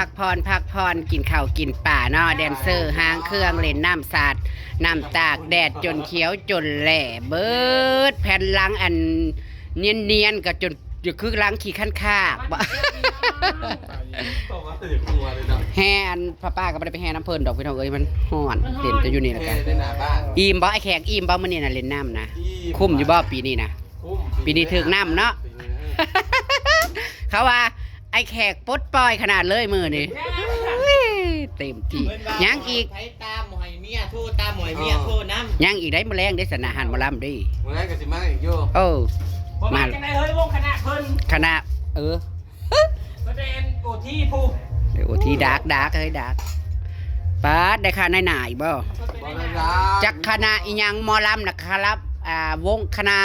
พักผ่อนกินข้าวกินป่าเนาะแดนเซอร์ห้างเครื่องเล่นน้ำสาดน้ำตากแดดจนเขียวจนแหล่เบิดแผ่นหลังอันเนียนๆก็จนคือหลังขี้ขั้นคากบ่ แห่อันป้าก็ไม่ได้ไปแห่น้ำเพลินดอกพี่น้องเอ้ยมันฮ้อนเล่นแต่อยู่นี่แหละกันอิ่มบ่ไอ้แขกอิ่มบ่มื้อนี้น่ะเล่นน้ำนะคุ้มอยู่บ่ปีนี้นะปีนี้ถึกน้ำเนาะ เขาว่าไอ้แขกปลดปล่อยขนาดเลยมือนี่เต็มที่ยังอีก ไผตามหมอยเมียโทรตามหมอยเมียโทรน้ำ ยังอีกได้มื้อแรงได้สนาหันมาลำดิ มื้อแรกก็สิมาอีกอยู่ โอ้ มาจังไดเฮ้ยวงคณะเพิ่น คณะประเด็นโอที่ผู้ เดี๋ยวที่ดาร์กเฮ้ยดาร์กป้าดได้ค่าในหน่ายบ่ บ่ได้รั จักคณะอีหยังหมอลำนะครับวงคณะ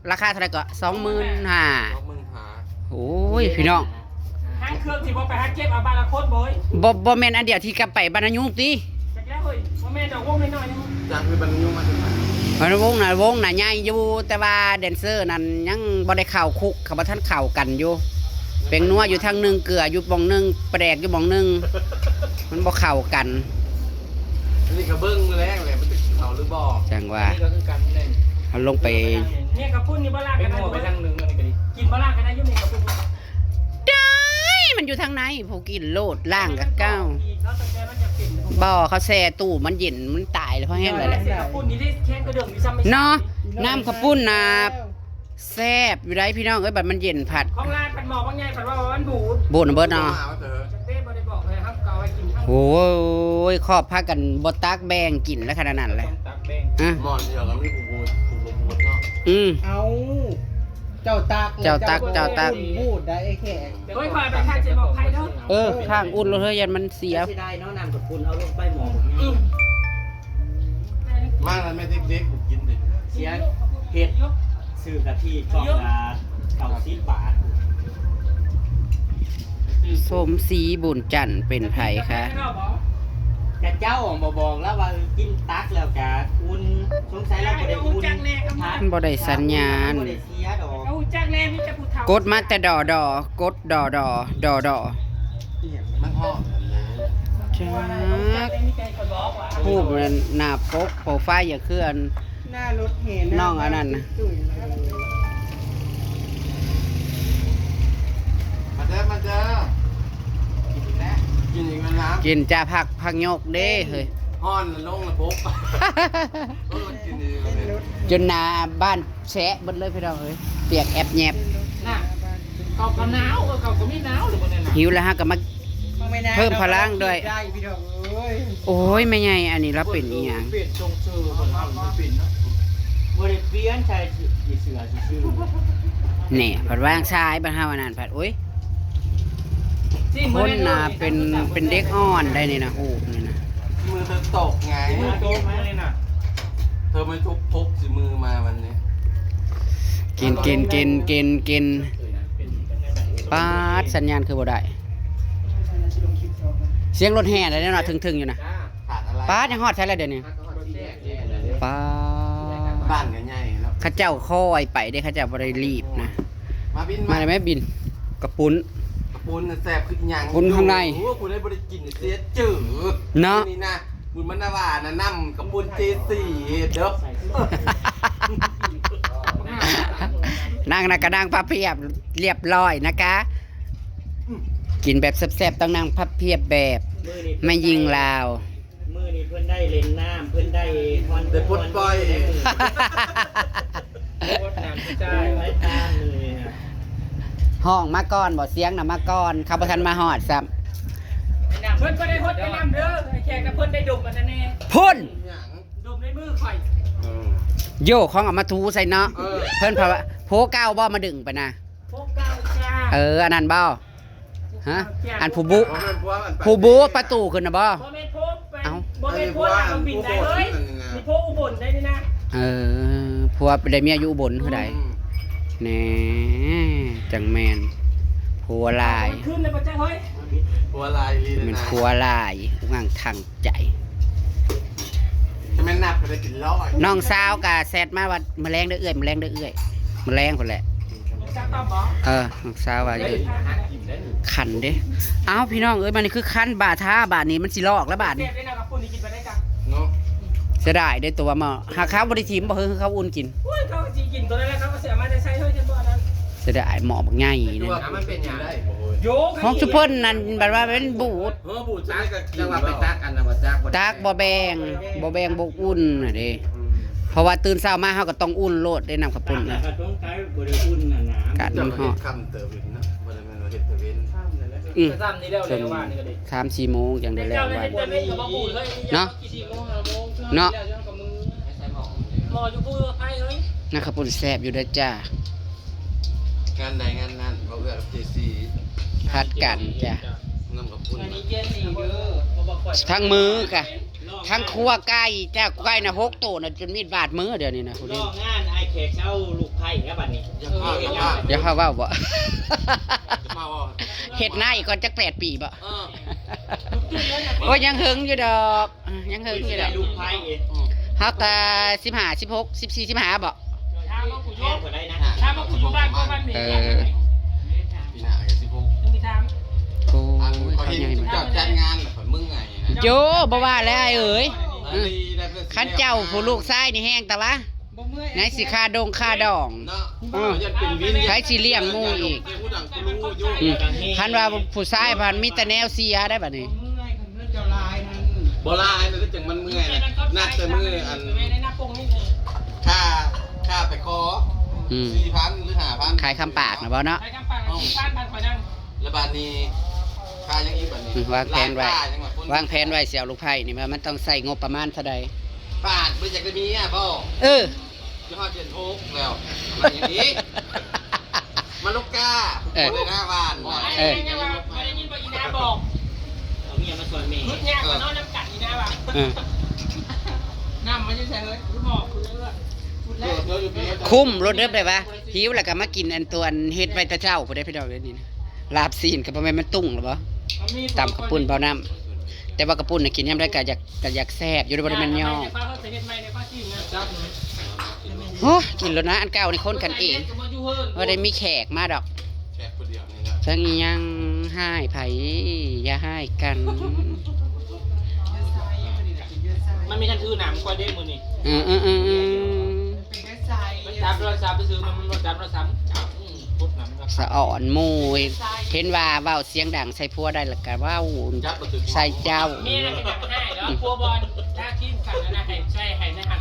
ราคาเท่าไหร่ก็ 25,000 25,000หา โอ้ยพี่น้อง ทางเครื่องสิบ่ไปหาเก็บเอาบาละคนบ่เฮ้ย บ่แม่นอันเดียวที่กลับไปบ้านนายุงติ จักแล้วเฮ้ยบ่แม่นดอกวงน้อยๆนึง จากคือบรรยุมาถึงไหน มันวงน่ะใหญ่อยู่แต่ว่าแดนเซอร์นั่นยังบ่ได้เข้าคุกเขาบ่ทันเข้ากันอยู่เป็นนัวอยู่ทางหนึงเกลืออยู่บ่องหนึงแปลกอยู่บ่องหนึงมันบ่เข้ากัน อันนี้ก็เบิ่งมื้อแรกแหละมันจะเขาหรือบ่ จังว่า นี่ก็คือกันแน่ เขาลงไป เนี่ยกับปุ้นนี่บ่ลากกันได้ไปทางนึงอันนี้ก็ดีกินบ่ลากกันได้อยู่นี่กับปุ้น ได้มันอยู่ทางไหนผู้กินโลดล่างกับก้าว เขาตั้งแต่มันจะปิ่น บ่เขาแช่ตู้มันเย็นมันตายแล้วเพราะแห้งเลยแหละ กับปุ้นนี่ได้แค่กระเดื่องอยู่ซ้ำไม่ เนาะน้ำข้าวปุ้นน่ะแซ่บอยู่ได้พี่น้องเอ้ยบัดมันเย็นผัด ของร้านผัดหมอบางใหญ่ผัดว่ามันบูด โบนเบิดเนาะ มาว่าเถอะ จักเต้บ่ได้บอกเลยครับเก่าให้กินทั้ง โอ้ยครอบพากันบ่ตักแบ่งกินแล้วขนาดนั้นเลย ตักแบง อ่ะ หมอนเดียวกับมีผู้บูดเนาะ เอาเจ้าตักพูดได้ไอ้แขก เฮ้ยคอยไปทางเจบอกไผเด้อ ข้างอุ่นแล้วเฮ้ยยันมันเสีย เสียดายเนาะน้ำกับคุณเอาลงไปหมอ มาแล้วแม่เด็กๆผมกินดิ เสียเห็ดซื้อกะทิกล่องละ90 บาท สมศรีบุญจันทร์เป็นไผคะ กะเจ้าบ่บอกแล้วว่ากินตักแล้วกะอุ่นสงสัยแล้วบ่ได้อุ่น มันบ่ได้สัญญาณ บ่ได้เสียดอก เอาจักแน่มีแต่ผู้เฒ่าก ดมาแต่ดอกดดอ มันหอม จักผู้มันหน้าปกโปรไฟล์อย่าเคลื่อน หน้ารถเห็น น้องอันนั้นน่ะ มาเด้อกินแล้วกินอีกแล้วนะ กินจ้าผักโยกเด้เฮ้ย ฮ้อนลงแล้วปุ๊บกินอีกแล้ว จนหน้าบ้านแฉะเบิดเลยพี่น้องเอ้ยเปียกแอบแยบ น่ะเก่าก็หนาวเก่าก็ไม่หนาวหรือบ่แน่น่ะ หิวแล้วฮะก็มา เพิ่มพลังด้วย ได้พี่ดอกเอ้ย โอ้ยไม่ใหญ่อันนี้รับเป็นอีหยัง เปลี่ยนทรงชื่อคนทำไม่เปลี่ยนนะ บ่ได้เปลี่ยนใช่สิเสือซื่อ แหน่ผัดวางชายบ้านเฮาอันนั้นผัดโอ้ยคนน่ะเป็นเด็กอ่อนได้นี่นะฮู้นี่นะ มือเธอตกไง มือโตมาเลยน่ะ เธอไม่ทุบพกสิมือมาวันนี้ กินปาดสัญญาณคือบ่ได้เสียงรถแห่ได้แน่นอนถึงๆอยู่นะ ขาดอะไร ปาดยังฮอดใช่แล้วเดี๋ยวนี้ปา บ้า ด นกันใหญ่แล้ว ข้าเจ้าคอยไปได้ข้าเจ้าบ่ได้รีบนะ มาบิน มาได้ไหมบินกระปุ้น ปูนแสบคือหยัง ปูนข้างใน โอ้คุณได้บริกินเสียจืด เนาะ นี่นะบุญมันนาวานะนำกับปูนเจสี่เด้อ นั่งนะกระดังพับเพียบเรียบร้อยนะคะ กินแบบแซ่บๆต้องนั่งพับเพียบแบบ มื้อนี้ ไม่ยิงลาว มื้อนี้เพิ่นได้เล่นน้ำเพิ่นได้ฮอน ได้ปลดปล่อย ใช่ไว้ตามเลยนะ ห้องมาก่อนบ่เสียงน่ะมาก่อนเขาบ่ทันมาฮอดซ้ เพิ่นก็ได้ฮดไปนำเด้อไอ้แขกกับเพิ่นได้ดมกันแน่ ำพุ่น หยัง ดมในมือข่อย โยกของเอามาทูใส่เนาะเพิ่นเพราะว่าโพเก้าบ่มาดึงไปนะ พวกเก้าจ้า อันนั้นบ่ฮะอันผู้บุ เพราะมันพวกอันไป ผู้บุประตูขึ้นนะบ่ บ่แม่นพวกไปบ่แม่นพวกทางบินได้เฮ้ยมีพวกอุบลได้นี่นะ ผัวได้เมียอยู่อุบลคือใด อืม แหน่จังแมนผัวลาย ขึ้นเลยบ่จ้าเฮ้ย หัวลายลี เป็น นะ ผัวลายอุงังทางใจ จะแม่นนับก็ได้กินร้อย น้องสาวกะแซดมาว่าแมลงเด้อเอื้อยแมลงเด้อเอื้อยแมลงพุ่นแหละ ส จักตอบบ่ ลูกสาวว่าอยู่ขันเด้เอ้าพี่น้องเอ้ยมันนี่คือคันบาทาบาทนี้มันสิลอกแล้วบาท เสี นี้ ยบได้นะกับปุ่นนี่กินไปได้จ้ะ เนาะ จะได้ได้ตัวมาหาข้าวบริทีมบ่เฮ้ยเขาอุ่นกิน อุ้ยเขาจีกินตัวนั้นแล้วเขาก็เสียมาจะใช้เฮ้ยเทนบ่นั้น จะได้หมอบักง่าย ตั เนี่ วย มันเป็นยังไง โยก ของชุเพิ่นนั่นแบบว่าเป็นบูด บูดจักจังว่าไปตักอันน่ะว่าจัก ตักบ่แบงบ่อุ่นน่ะเด้เพราะว่าตื่นเช้ามาเฮาก็ต้องอุ่นโลดได้น้ำข้าวปุ้นนะ ต้องใช้บริอุ่นหนา การมันฮอด คำเติมอีกนะบ่ได้แม่นว่าเฮ็ดตะเวน ๆซ้ำนี่แล้วเลยว่านี่ก็ได้ 3-4 โมงจังได้แล้ว เจ้าเลย วัน เห็นแต่เล่นกับบ่บูดเฮ้ย4 โมง 5 โมง เนาะ หมออยู่กูไผเฮ้ย น้ำข้าวปุ้นแซ่บอยู่เด้อจ้าง านใดงานนั้นบ่เอื้อกับ JC พัดกันจ้ะ นำกับพุ่น อันนี้เย็นนี่เด้อบ่ค่อย ทั้งมือกะทั้งครัวไก่จ้าไก่น่ะ6โตน่ะจนมีดบาดมือเดี๋ยวนี้นะผู้ ร นี้ องานไอ้แขกเช้าลูกไผ่ครับบัดนี้ อย่าเข้าเว้าบ่ มาว่า เฮ็ดหน้าอีกก่อนจัก8 ปีบ่ เออ โอ้ยยังหึงอยู่ดอกยังหึงอยู่ดอก ลูกไผ่เอง เฮาแต่15 16 14 15บ่ ถ้ามากูโย แค่ ก ก็ได้นะ ถ้ามากูอยู่บ้านก็บ้านเมย์ ปีหน้าก็16 ยังมีทาง โอ้ อัน ย เขา เขา เห็น ใหญ่ ทุก มา เจ้าจัดงานข่อยมึงไงนะ โจบ่ว่าแล้วไอ้เอ๋ย อันนี้ได้เพื่อ คันเจ้าผู้ลูกชายนี่แห้งตะละไหนสิค่าดอง เนาะยันเป็นวิน ใครสิเลี้ยงหมู่อีก ผู้ดังกูรู้อยู่ อืมคันว่าผู้ชายพันมีแต่แนวเสียได้บัดนี้ บ่ลายนั่นจังมันเมื่อยนะนัดแต่มืออัน ไม่ได้นับปงนี่ ค่าไปคอ อืม 4,000หรือ5,000 ขายคำปากนะบ่เนาะ ใช้กำปั้นบ้านข่อยนั่ง แล้วบาดนี้ค่ายังอีกบัดนี้ วางแผนไว้ ร้ค่ยังว่าคน วางแผนไว้เสียวลูกไผ่นี่มันต้องใส่งบประมาณเท่าใด ปาดบ่อยากจะมีอ่ะบ่ เออ ยี่ห้อเจนโอ๊กแล้วมาอย่างนี้มาลูกกาคนในหน้าบ้าน ไม่ได้ยินว่าอีนาบอก เอาเมียมาสวนเมย์ รุดยากกว่านอนน้ำกัดอีนาว่ะ เออ น้ำมันจะใช่เลยรุดหมอกคุณเลย คุ้มรถเด้อได้ปะหิวแล้วก็มากินอันตัวอันเฮ็ดไว้แต่เช้าผู้ใดพี่น้องเด้อนี่นะลาบซีนก็บ่แม่นมันตุ้งหรอบ่ตำกระปุ่นเบาน้ำแต่ว่ากระปุ่นน่ะกินยามใดก็อยากแซ่บอยู่ได้บ่ได้แม่นย่อ ป้าเขาเห็นไหมในป้าซีนนะจับ โอ้กินแล้วนะอันเก่านี่คนกันเองบ่ได้มีแขกมาดอก แขกคนเดียวนี่นะ ทั้งยังให้ไผอย่าให้กัน มันมีทันทื่อหนามกว่าเด้มือนี่ อืม มันจับเราจับไปซื้อมันจับเราซ้ำจับพุทธหนามก็ สะอ่อนหมู่เห็นว่าเว้าเสียงดังใส่ผัวได้แล้วก็เว้า จับประตู ใส่เจ้า มีอะไรกันให้แล้วปัวบอลถ้าทีมกันนะให้ใช่ให้นะฮะ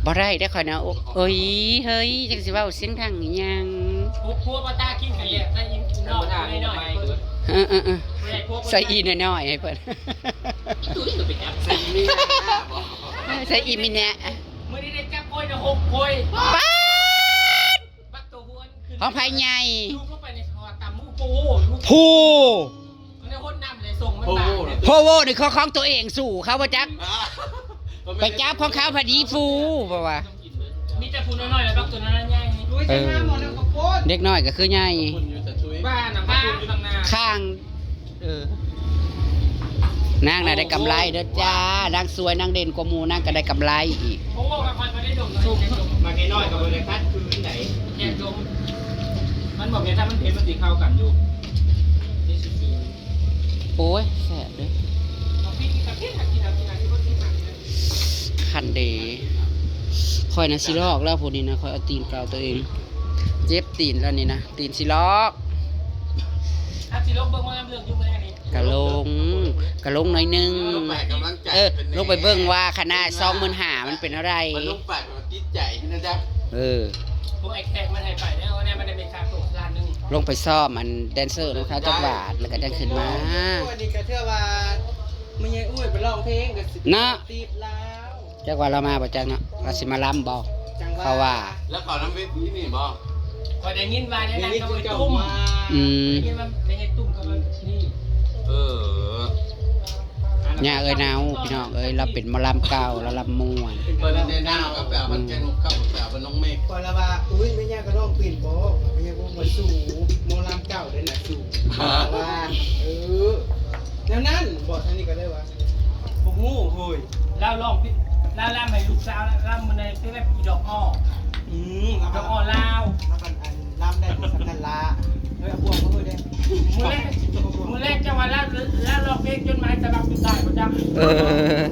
บ่ได้ได้อข่อยนะเอ้ยเฮ้ยจังสิเว้าเสียงดังอีหยัง ปัวบอลตากินกันเลยได้ยินนอกไม่น้อย เออใส่อีน้อยๆให้เพิ่น ตุ้ยตัวเป็นแอป ใส่มีหน้าบ่ ใส่อีมิแนะ มื่อนี้ได้จับโอยนะ6โอย ป๊าด บักตัวหวนคือ ของไผใหญ่ ลูกเข้าไปในคอตำมูปูลูก ผู้ ในคนนำเลยส่งมันมา โพโวนี่ของตัวเองสู่เขาบ่จักไปจับของเขาพอดีฟูบ่ว่า มีแต่พูน้อยๆแล้วบักตัวนั้นใหญ่ เออเด็กน้อยก็คือใหญ่ คุณอยู่แต่ช่วย บ้านน่ะบ้านอยู่ตั้งนาน ข้างนางน่ะได้กำไรเด้อจ้านางสวยนางเด่นกว่าหมู่นางก็ได้กำไรอีก โอ้กับมันไม่ได้ดม ซุ่มมาแค่น้อยกับบริษัทคือไหน แยกดม มันบอกไงถ้ามันเผ็ดมันสีเข้ากันอยู่นี่สิ โอ้ยแซ่บเด้อ เอาพี่กินกับพี่หักกินที่คนที่หัก คันเดค่อยน่ะสิลอกแล้วผู้นี้นะค่อยเอาตีนเกาตัวเองเจ็บตีนแล้วนี่นะตีนสิลอก ถ้าสิลบเบิ่งว่าเรื่องอยู่มื้อนี้ กะลงหน่อยนึง ลูกแปดกำลังใจ ลงไปเบิ่งว่าคณะ25,000มันเป็นอะไร มันลูกแปดมันติดใจนะจ๊ะ พวกไอ้แขกมันให้ไปเนี่ยวันนี้มันได้เป็นค่าตัวล้านนึง ลงไปซ่อมมันแดนเซอร์นะคะจักบาทแล้วก็จะขึ้นมา วันนี้ก็เชื่อว่าไม่ใช่อุ้ยไปร้องเพลงก็สิ เนาะ ติดแล้ว จักว่าเรามาบ่จักเนาะเราสิมาล้ำบ่ จัง เขาว่า แล้วขอน้ำเวทีนี่บ่ พอได้ยินว่าเนี่ย อย่าง นั่น นี้ ก็ คือ ไป เจ้า ตุ้ม มา อืม ได้ยินว่าไม่ให้ตุ้มก็มันนี่ เออ ย่าเอ้ยนาวพี่น้องเอ้ยเราเป็นหมอลำเก่าเราลำม่วน เปิดในหน้ากับแบบมันแกงเข้าแบบมันน้องเมฆ ก่อนละว่าอุ้ยไม่ยากก็ร้องปิ่นบ่ไม่ยากก็มาสู่โมลำเก่าได้น่ะสู่ว่าแล้วนั่นบอกท่านนี้ก็ได้ว่า พวกงูเฮ้ยเล่าร้องพี่เล่าล่ำให้ลูกสาวล่ำมันในที่แบบอีดอกอ้อ แล้ว ดอกอ้อลาว แล้วกันอันล ลำได้ผู้สังกันละเฮ้ยเอาบวกมาเฮ้ยเด้ มือแรกจะวันแล้วรอบเพลงจนหมายจะรับจุดได้ประจำ เออ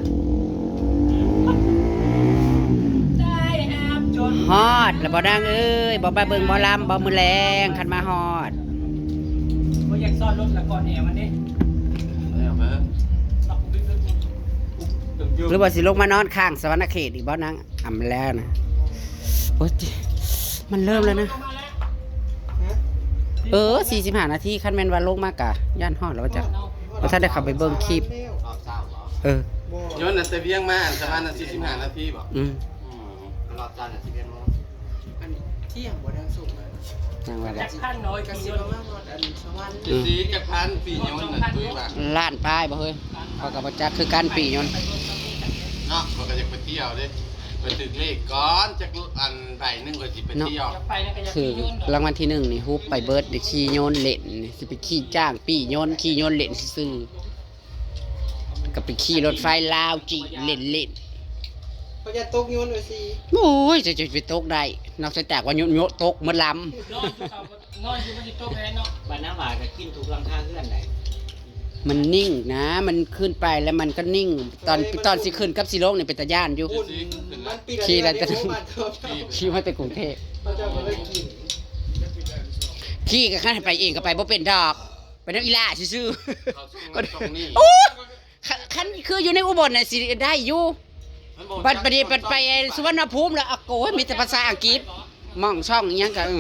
ได้ครับจน ฮอดแล้วบ่ดังเอ้ยบ่มาเบิ่งบ่ลำบ่มือแรงคันมาฮอด ผมอยากซ่อนรถละก่อนแอร์มันนี่ เอามา ตักบิ๊ก หรือว่าสิลงมานอนข้างสวรรณเขตอีกบ่นางอ่ำแล้วนะโอ๊ยมันเริ่มแล้วนะ 45 นาทีคันแม่นว่าลงมากะย่านฮอดแล้วว่าจ้ะว่าท่านได้เข้าไปเบิ่งคลิป รอบเช้าเหรอ เออ ย้อนน่ะแต่เวียงมาสะพานน่ะ45 นาทีบ่ อืม รอบเช้าน่ะ11 โมง อันเที่ยงบ่ดังสุกเลย ยังว่าแห จา ละ กขั้นน้อย ก กั ระ น สิ เย บ อะ มาหมดอันสวรรค์ จะสีจักพันปีย้อนน่ะตุ้ยว่า ล้านป้ายบ่เฮ้ยพอกับบ่จักคือการปียนต์ เนาะเขาก็อยากไปเที่ยวเด้ไปถึงเลขก่อนจักอันใบหนึงก็สิไปเที่ยว อยากไปนะก็อยาก คือ ไปยุ่น รางวัลที่1นี่ฮุบไปเบิดได้ขี่โยนเล่นนี่สิไปขี่จ้างปีโยนขี่โยนเล่นซื่อๆก็ไปขี่รถไฟลาวจีเล่น เขาจะตกโยนไว้สิ ๆโอ้ยจะไปตกได้นอกจากว่าโยนตกหมดลำ นอนอยู่มันจะโต๊ะแพ้เนาะ บ้านน้ำหวานก็กินถูกหลังคาเพื่อนได้ มันนิ่งนะ มันขึ้นไปแล้วมันก็นิ่ง ตอนสิขึ้นกับสิลงนี่เป็นตาย่านอยู่ อุ่นมันปิด ขี่อะไรจะ จะบ้านเขา ขี่มาแต่กรุงเทพ เขาจะมาเลยกิน ขี่กับข้าไปเองก็ไปบ่เป็นดอกไปน้ำอีลาซื่อ เขาส่งมาตรงนี้ ๆโอ้คันคืออยู่ในอุบลน่ะสิได้อยู่บัดนี้บัดไปสุวรรณภูมิแล้วอะโกยมีแต่ภาษาอังกฤษมองช่องอิหยังก็ เค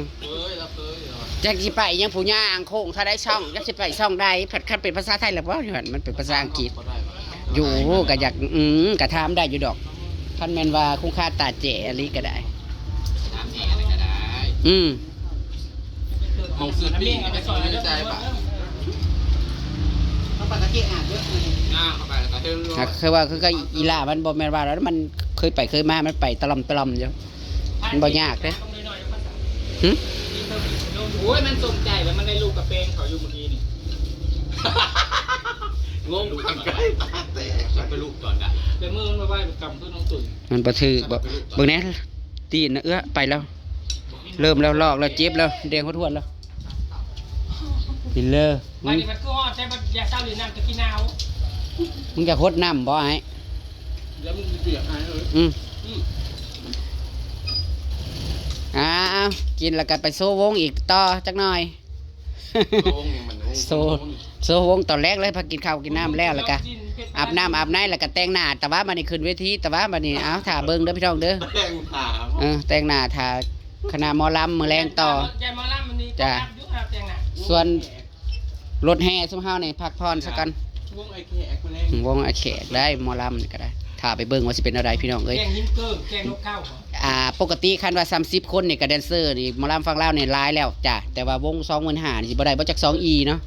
ยแล้วเคยเหรอ จักสิไปอิหยังผู้ย่างโค้งถ้าได้ช่องจักสิไปช่องใดผัดคันเป็นภาษาไทยแล้วบ่อยู่หั่นมันเป็นภาษาอังกฤษ บ่ได้ว่ะ อยู่ก็อยากก็ถามได้อยู่ดอกคันแม่นว่าคุ้มค่าตาเจอลิก็ได้ น้ำแหน่ก็ได้ อืม มองซื้อปิ้งไม่สนไม่ใจป่ะ เขาปากกาเกะอ่านเยอะเลย ย่างเข้าไปแต่เฮ้ยรู้ คือว่าคือก็อีหล่ามันบ่แม่นว่าแล้วมันเคยไปเคยมามันไปตะลำอยู่มันบ่ยากเด้หึ โอ้ยมันสมใจแล้วมันได้ลูกกับเพลงเขาอยู่เมื่อกี้นี่ งงกันไกลตาแตกไปลูกก่อนได้ แต่มือมันมาไหว้กำเพื่อนน้องตุ๋ย มันบ่ถือบ่เบิ่งแหน่ตีนน่ะเอื้อไปแล้ว เริ่มแล้วลอกแล้วเจ็บแล้วแดงทวนๆแล้วกินเลย ไปดิมันคือฮอดใช้บัตรยาเศร้าหรือน้ำตะกี้นาว มึงจะคดน้ำบ่ไอ้ แล้วมึงเปียกหายเลย อ้าวกินแล้วก็ไปโซวงอีกต่อจักหน่อย โงมัน โซวงตอนแรกเลยพอกินข้าวกินน้ำแล้วแล้วก็อาบน้ำอาบในแล้วก็แต่งหน้าแต่ว่ามันนี่ขึ้นเวทีแต่ว่ามันนี่เอาถ่าเบิ่งเด้อพี่น้องเด้อ แดงถาม แต่งหน้าถ่าคณะหมอลำมือแรงต่อ ยายมอลำมันนี่ จ้ะ ยุคอาบแจงน่ะ ส่วนรถแห่ซุมเฮานี่พักผ่อนสักกัน วงไอแขกมาแรง วงอาแขกได้หมอลำนี่ก็ได้ถ่าไปเบิ่งว่าสิเป็นอะไรพี่น้องเอ้ย แกงหินเกิ้งแกงนกข้าวเหรอ ปกติคันว่า30คนนี่ก็แดนเซอร์นี่หมอลำฟังลาวนี่หลายแล้วจ้ะแต่ว่าวง25,000นี่สิบ่ได้บ่จัก 2E เนาะ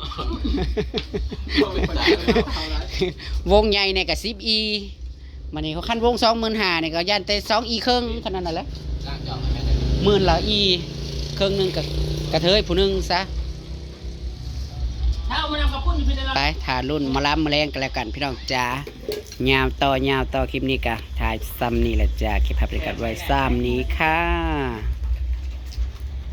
วงใหญ่เนี่ยก็10E มันนี่เขาคันวง25,000นี่ก็ย่านแต่2E ครึ่งขนาดนั้นแหละ ร่างจอกไม่ได้ หมื่นละ E ครึ่งหนึงก็กระเทยผู้หนึงซะ ถ้าเอามานำกับพุ่นอยู่เพี่นละ ไปถ่ายรุ่นหมาล้ำมาแรงกันแล้วกันพี่น้องจ้ายาวต่อยาวต่อคลิปนี้กะถ่ายซ้ำนี่แหละจ้าคลิปภาพบรรยากาศไว้ซ้ำนี้ค่ะ